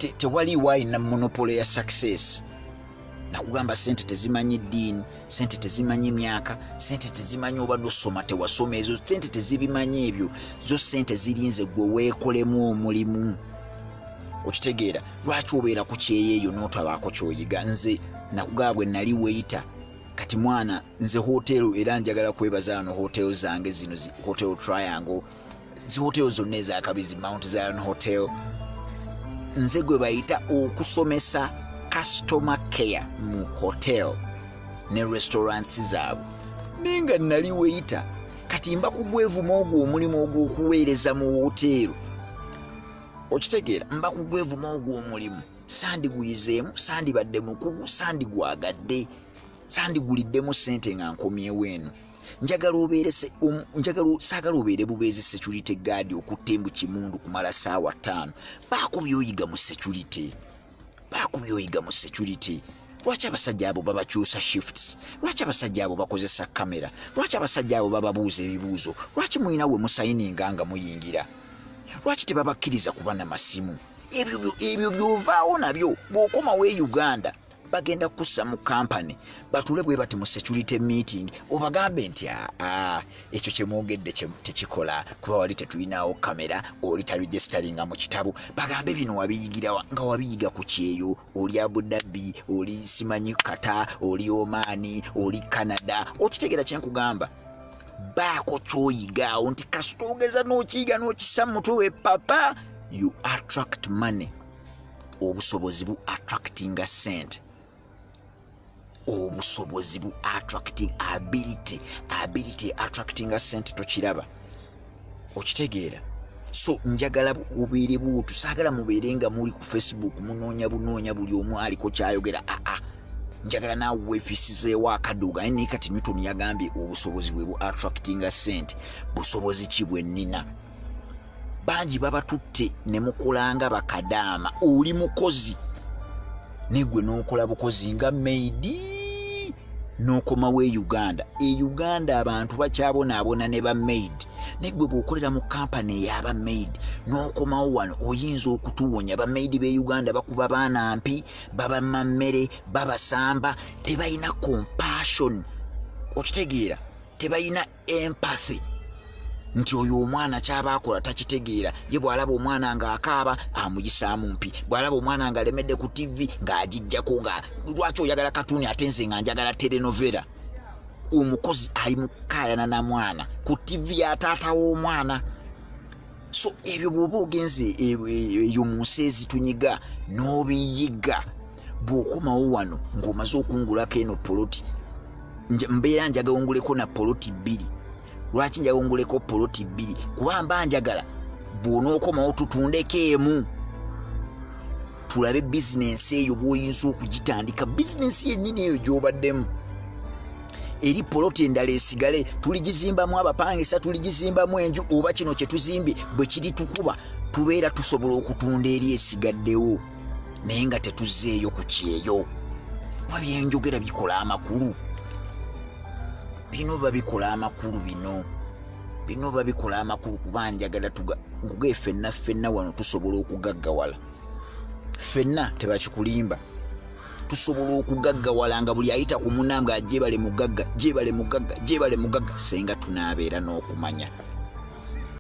tewali wayina monopoly ya success. Nakugamba sente tezimanyi ddiini, sente tezimanyi myaka, sente tezimanyi oba nosoma tewasoma, ezo sente tezibimanyi ebyo. Zo sente zirinze gwe weekolemu omulimu. Okitegeera lwaki obeera ku kyeyeeyo n'otabaako ky'oyiga. Nze nakugamba bwe nali weyita kati mwana nze hotelu era njagala kwebaza wano hotelu zange zino Hotel Triangle, zi hotelu zonna ezakabizi Mount Zion Hotel. Nze gwe bayita okusomesa customer care mu hotel ne restaurants zaabwe. Nenga nali weyita kati mba kugwevuma ogwo omulimu ogw'okuweereza mu hotelu. Okitegeera mba kugwevuma ogwo omulimu. Sandigwizeemu, sandibadde mukugu, sandigwagadde, sandigulidemu sente nga nkomyewo eno. Saagala obeere bubeezi security guard okuttembu kimundu kumala ssaawa 5. Baako by'oyiga mu security. Lwaki abasajja abo babakyusa shifts? Lwaki abasajja abo bakozesa kamera? Lwaki abasajja abo bababuuza ebibuuzo? Lwaki mulina we musayininga nga muyingira? Lwaki tebabakkiriza kuba n'amasimu? Ebyo byovaawo nabyo bw'okomawo e Uganda bagenda kussa mu kampani batule bwe bati mu security meeting obagambe nti ekyo kye mwogedde tekikola kuba wali tetulinawo kamera oli taregisteringa mu kitabu. Bagambe bino wabiyigira nga wabiyiga ku kyeyo, oli Abu Dhabi, oli simanyi Qatar, oli Oman, oli Canada. Okitegeera kye nkugamba? Baako ky'oyigaawo nti kasita ogeza n'okiyiga n'okissa mu mutwe we papa, you attract money. Obusobozi bu attractinga sente. Obusobozi bu attracting ability attractinga sente tokiraba. Okitegeera? So njagala obeere buutu, saagala mubeere nga muli ku Facebook munoonya buli omu aliko kyayogera. Njagala naawe weefisizeewo akaduuga. Naye kati Newton yagambye obusobozi bwe bu attractinga sente. Busobozi ki bwe nnina? Bangi babatutte ne mukolanga bakadaama. Oli mukozi negwe n'okola bukozi nga maidi n'okomawo e Uganda. E Uganda abantu bakyabonaabona ne ba maid. Negwe bw'okolera mu kampani ey'aba maid n'okomawo wano oyinza okutuwonya. Ba maid b'e Uganda bakuba baana mpi, babamma mmere, babasamba. Tebalina compassion. Okitegeera? Tebalina empathy. Nti oyo omwana kyaba akola takitegeera. Ye bw'alaba omwana ng'akaaba amuyisaamu mpi, bw'alaba omwana ng'alemedde ku TV ng'agijjako nga lwaki oyagala katuuni ate nze nga njagala telenovela. Omukozi ali mu kkaayana na mwana ku TV ya taata w'omwana. So ebyo bw'oba ogenze eyo mu nsi ezitunyiga n'obiyiga, bw'okomawo wano ng'omaze okungulako eno poloti, mbeera njagala onguleko na poloti 2. Lwaki njagala onguleko poloti 2? Kuba mba njagala bw'onookomawo tutundeko emu, tulabe bizinensi eyo bw'oyinza okugitandika, bizinensi yennyini eyo gy'obaddemu. Eri poloti endala esigale tuligizimbamu abapangisa, tuligizimbamu enju, oba kino kye tuzimbye bwe kiri tukuba tubeera tusobola okutunda eri esigaddewo, naye nga tetuzzeeyo ku kyeyo. Kuba byenjogera bikola amakulu. Bino babikola amakulu bino babikola amakulu kuba njagala nkugee ffenna wano tusobola okugaggawala. Ffenna tebakikulimba. Tusobola okugaggawala nga buli ayita ku munnange ajebale mugagga senga tunaabeera n'okumanya.